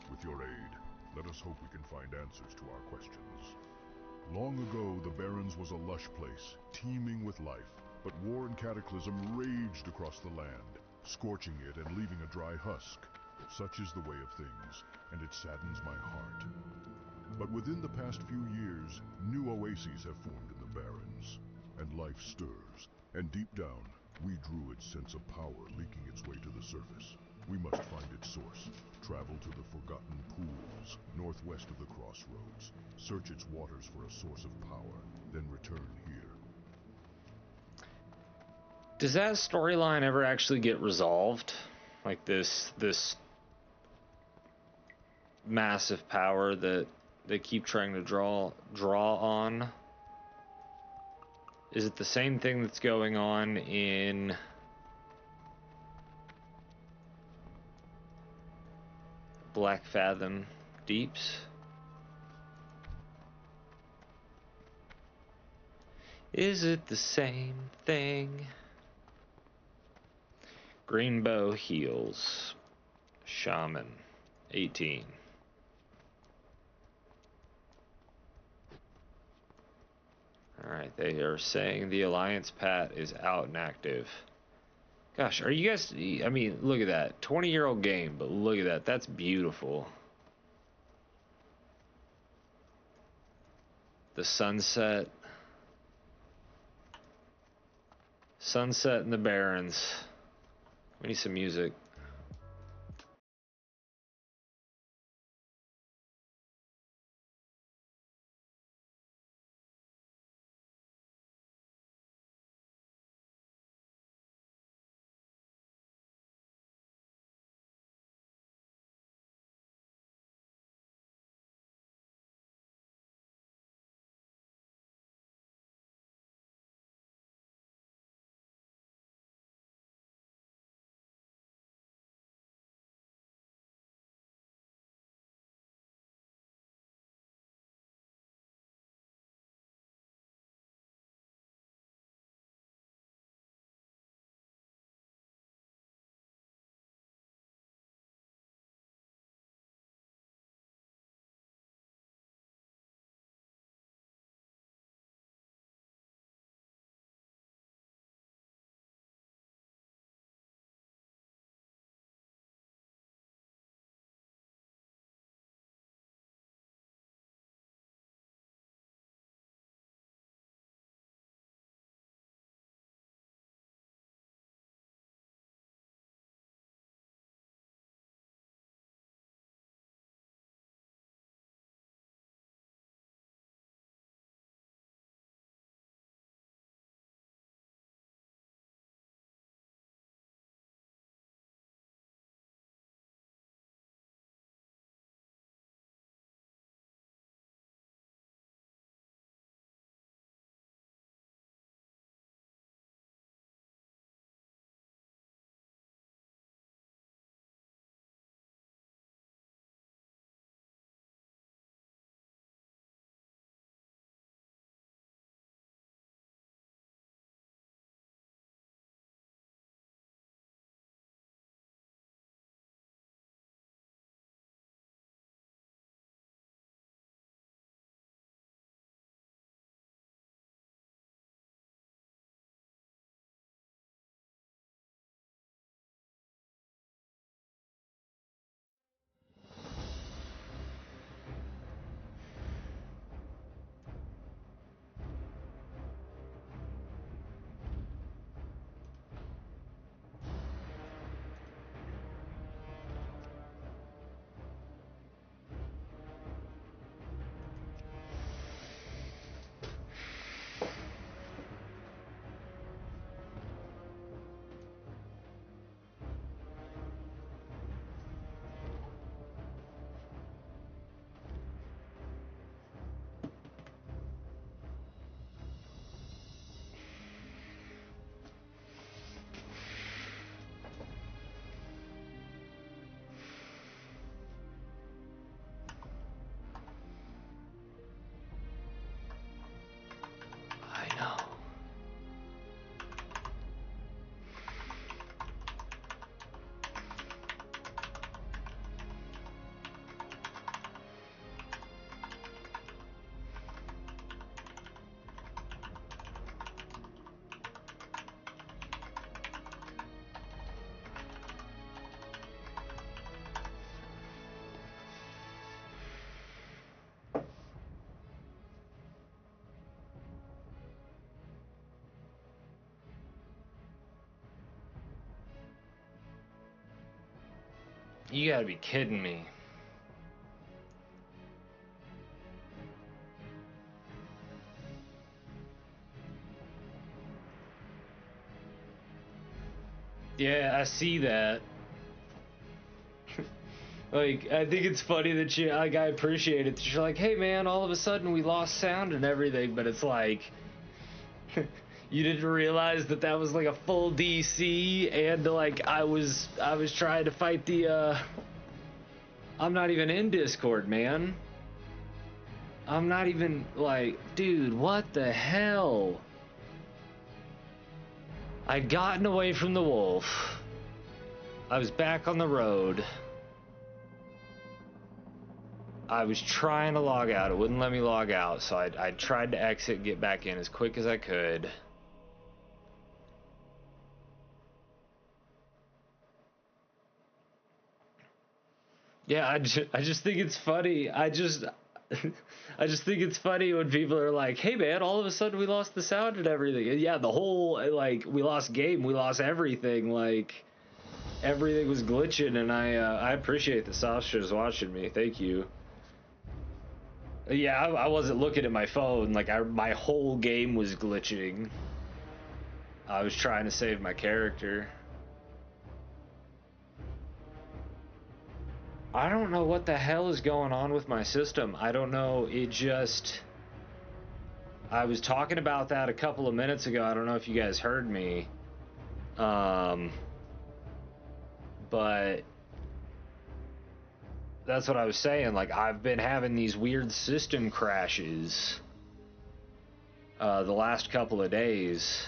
With your aid, let us hope we can find answers to our questions. Long ago, the Barrens was a lush place, teeming with life, but war and cataclysm raged across the land, scorching it and leaving a dry husk. Such is the way of things, and it saddens my heart. But within the past few years, new oases have formed in the Barrens, and life stirs, and deep down, we drew its sense of power leaking its way to the surface. We must find its source, travel to the Forgotten Pools, northwest of the crossroads, search its waters for a source of power, then return here. Does that storyline ever actually get resolved? Like this massive power that they keep trying to draw on? Is it the same thing that's going on in Black Fathom Deeps? Is it the same thing? Green bow heals. Shaman. 18. Alright, they are saying the Alliance Pat is out and active. Gosh, are you guys... I mean, look at that. 20-year-old game, but look at that. That's beautiful. The sunset. Sunset in the Barrens. We need some music. I know. You gotta be kidding me. Yeah, I see that. Like, I think it's funny that you, like, I appreciate it. You're like, hey man, all of a sudden we lost sound and everything, but it's like, you didn't realize that that was like a full DC, and like, I was trying to fight the, I'm not even in Discord, man. I'm not even, like, dude, what the hell? I'd gotten away from the wolf. I was back on the road. I was trying to log out. It wouldn't let me log out, so I tried to exit and get back in as quick as I could. Yeah, I just think it's funny. I just think it's funny when people are like, "Hey man, all of a sudden we lost the sound and everything." And yeah, the whole like we lost game, we lost everything. Like everything was glitching, and I appreciate the Sasha's watching me. Thank you. Yeah, I wasn't looking at my phone. Like my whole game was glitching. I was trying to save my character. I don't know what the hell is going on with my system. I don't know. It just... I was talking about that a couple of minutes ago. I don't know if you guys heard me. But that's what I was saying. Like, I've been having these weird system crashes the last couple of days.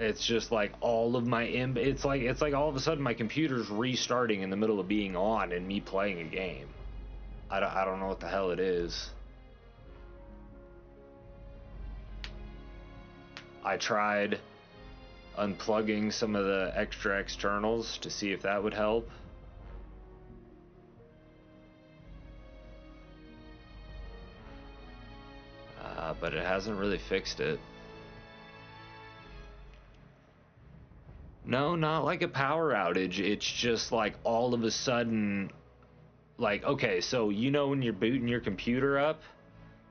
It's just like all of my it's like all of a sudden my computer's restarting in the middle of being on and me playing a game. I don't know what the hell it is. I tried unplugging some of the extra externals to see if that would help. But it hasn't really fixed it. No, not like a power outage. It's just like all of a sudden, like, okay, so you know when you're booting your computer up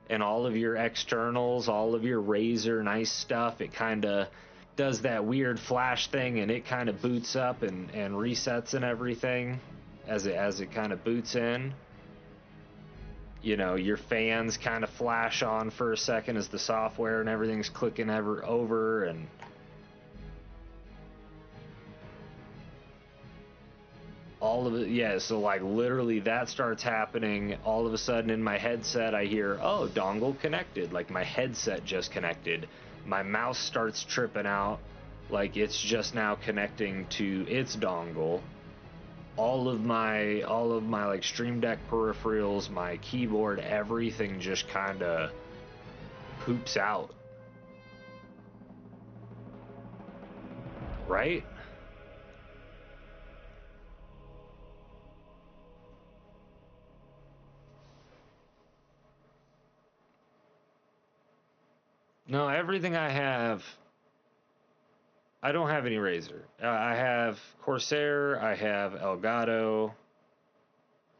and all of your externals, all of your Razer nice stuff, it kind of does that weird flash thing and it kind of boots up and resets and everything as it kind of boots in. You know, your fans kind of flash on for a second as the software and everything's clicking over and all of it. Yeah, so like literally that starts happening. All of a sudden in my headset I hear, oh, dongle connected. Like my headset just connected. My mouse starts tripping out like it's just now connecting to its dongle. All of my like Stream Deck peripherals, my keyboard, everything just kind of poops out. Right? No, everything I have, I don't have any Razer. I have Corsair, I have Elgato,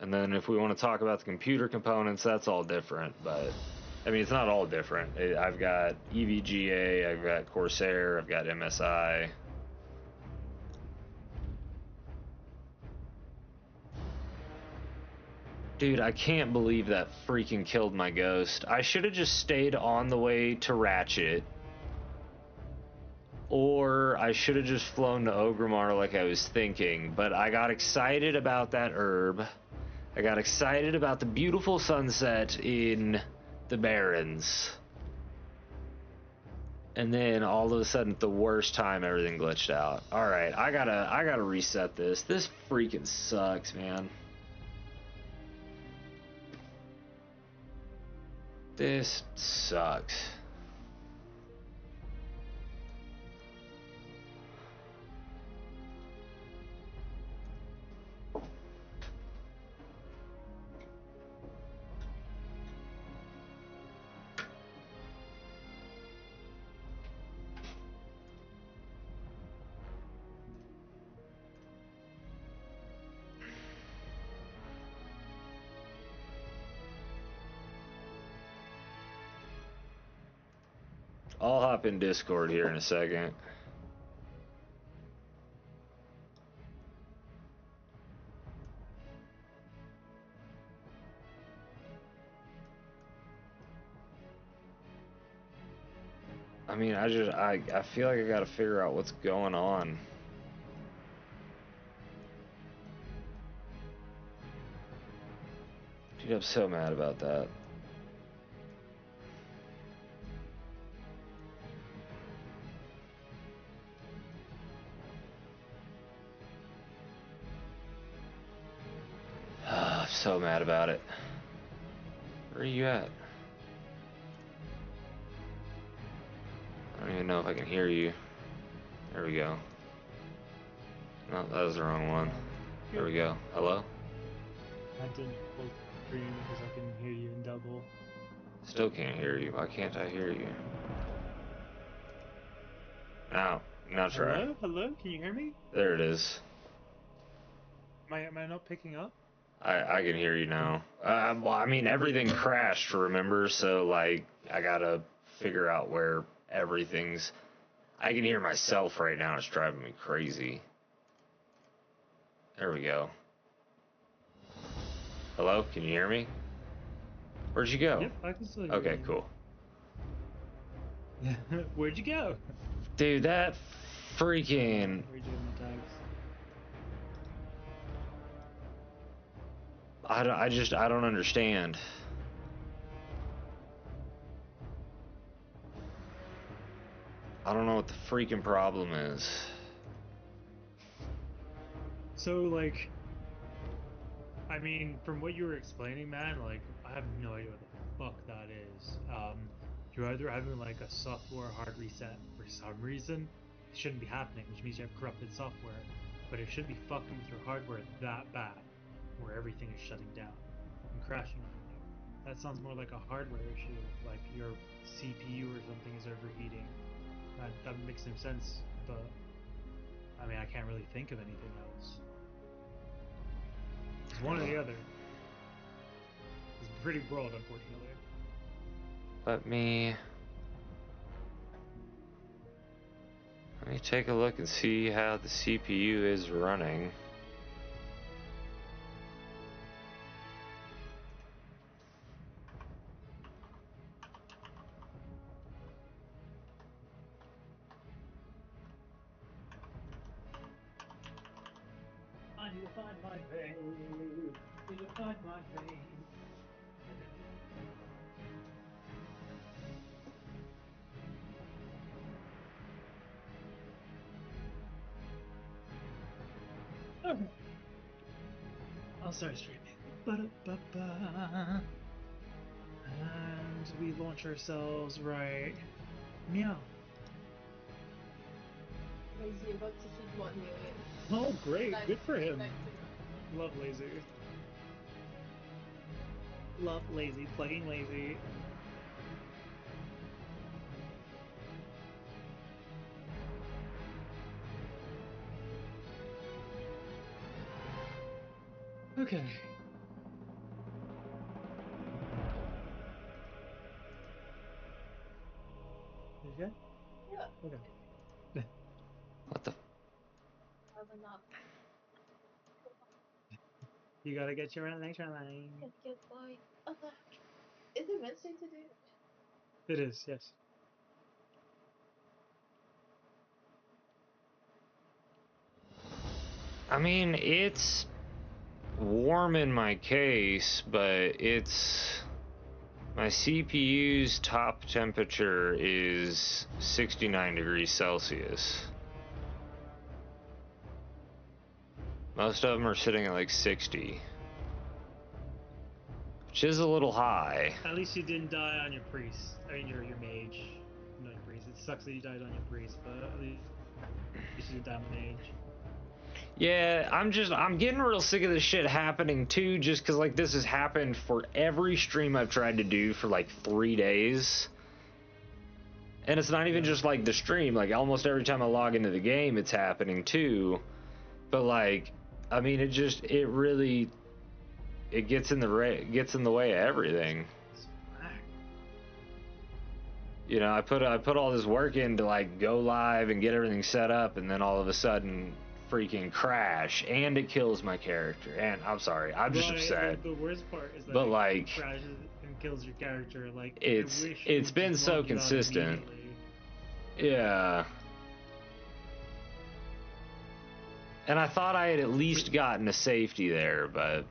and then if we want to talk about the computer components, that's all different. But I mean, it's not all different. I've got EVGA, I've got Corsair, I've got MSI. Dude, I can't believe that freaking killed my ghost. I should have just stayed on the way to Ratchet. Or I should have just flown to Ogrimmar like I was thinking. But I got excited about that herb. I got excited about the beautiful sunset in the Barrens. And then all of a sudden at the worst time everything glitched out. Alright, I gotta reset this. This freaking sucks, man. This sucks. I'll hop in Discord here in a second. I mean, I feel like I gotta figure out what's going on. Dude, I'm so mad about that. so mad about it. Where are you at? I don't even know if I can hear you. There we go. No, that was the wrong one. There we go. Hello? I had to close the stream because I can hear you in double. Still can't hear you. Why can't I hear you? Now try. Hello? Hello? Can you hear me? There it is. Am I not picking up? I can hear you now. Well, I mean, everything crashed, remember? So, like, I gotta figure out where everything's... I can hear myself right now. It's driving me crazy. There we go. Hello? Can you hear me? Where'd you go? Yep, I can still hear you. Okay, cool. Where'd you go? Dude, that freaking... Redoing the tags. I don't understand. I don't know what the freaking problem is. So, like, I mean, from what you were explaining, man, like, I have no idea what the fuck that is. You're either having, like, a software hard reset for some reason. It shouldn't be happening, which means you have corrupted software. But it should be fucking with your hardware that bad, where everything is shutting down and crashing on you. That sounds more like a hardware issue, like your CPU or something is overheating. That makes no sense, but I mean, I can't really think of anything else. It's one or the other. It's pretty broad, unfortunately. Let me take a look and see how the CPU is running. I need to find my vein. Need to find my vein. Okay. I'll start streaming. Ba-da-ba-ba. And we launch ourselves right. Meow. Lazy about to feed one million. Oh, great. Back- Good for him. back to Love Lazy. Love Lazy. Plugging Lazy. Okay. You good? Yeah. Okay. What the? Rather not. You gotta get your electrolyte. Can't get by. Oh, no. Is it Wednesday today? It is, yes. I mean, it's warm in my case, but it's... My CPU's top temperature is 69 degrees Celsius. Most of them are sitting at like 60. Which is a little high. At least you didn't die on your priest. I mean, your mage. Not your priest. It sucks that you died on your priest, but at least you didn't die on the mage. Yeah, I'm getting real sick of this shit happening too, just because like this has happened for every stream I've tried to do for like 3 days. And it's not even just like the stream, like almost every time I log into the game it's happening too. But like, I mean, it gets in the way of everything. You know, I put all this work in to like go live and get everything set up, and then all of a sudden freaking crash, and it kills my character. And I'm sorry, I'm just upset. The worst part is that but it like crashes and kills your character. Like, it's been so consistent. Yeah. And I thought I had at least gotten a safety there, but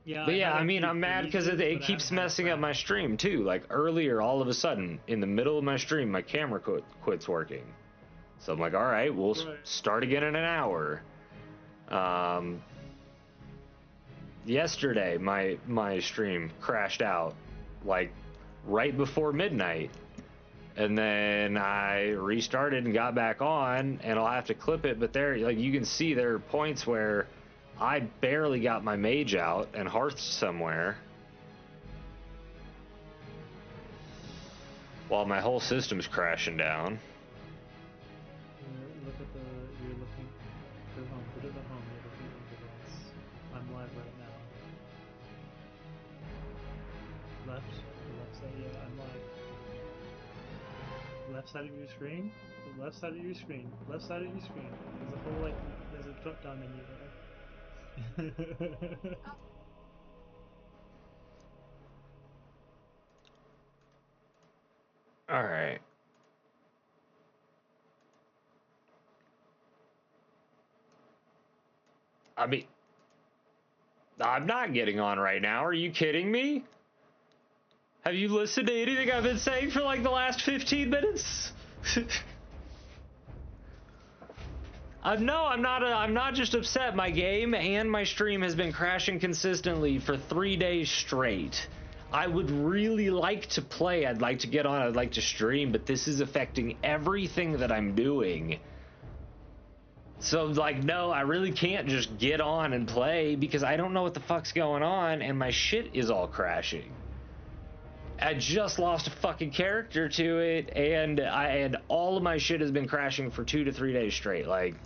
yeah. But yeah, I mean, I'm mad because it keeps messing up my stream too. Like earlier, all of a sudden, in the middle of my stream, my camera quits working. So I'm like, all right, we'll start again in an hour. Yesterday, my stream crashed out, like, right before midnight. And then I restarted and got back on, and I'll have to clip it, but there, like, you can see there are points where I barely got my mage out and Hearth's somewhere, while my whole system's crashing down. Look at the, you're looking, go home, go to the home, you're looking at the device. I'm live right now. Left, the left side, yeah, I'm live. Left side of your screen, the left side of your screen, left side of your screen. There's a whole, like, there's a drop down menu there. Alright. I mean, I'm not getting on right now. Are you kidding me? Have you listened to anything I've been saying for like the last 15 minutes? No, I'm not just upset. My game and my stream has been crashing consistently for 3 days straight. I would really like to play. I'd like to get on. I'd like to stream, but this is affecting everything that I'm doing. So, like, no, I really can't just get on and play because I don't know what the fuck's going on and my shit is all crashing. I just lost a fucking character to it, and all of my shit has been crashing for 2 to 3 days straight. Like,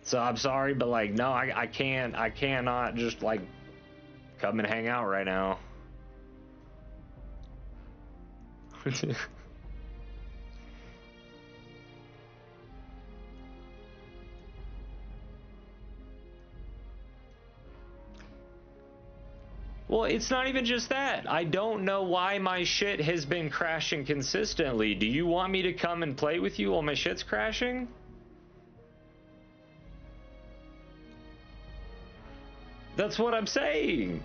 so I'm sorry, but like, no, I cannot just like come and hang out right now. Well, it's not even just that. I don't know why my shit has been crashing consistently. Do you want me to come and play with you while my shit's crashing? That's what I'm saying.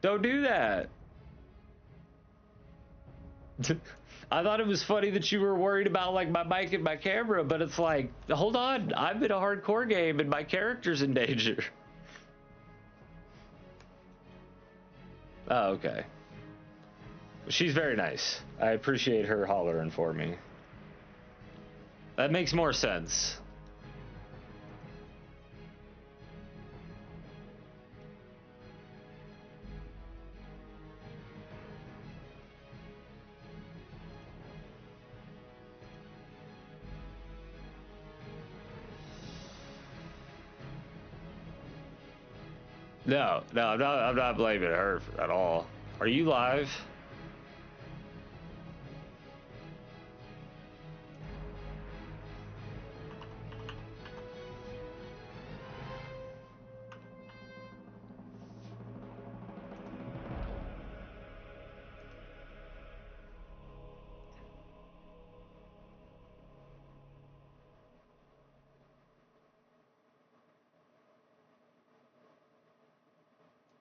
Don't do that. I thought it was funny that you were worried about like my mic and my camera, but it's like, hold on, I'm in a hardcore game and my character's in danger. Oh, okay. She's very nice. I appreciate her hollering for me. That makes more sense. No, I'm not blaming her at all. Are you live?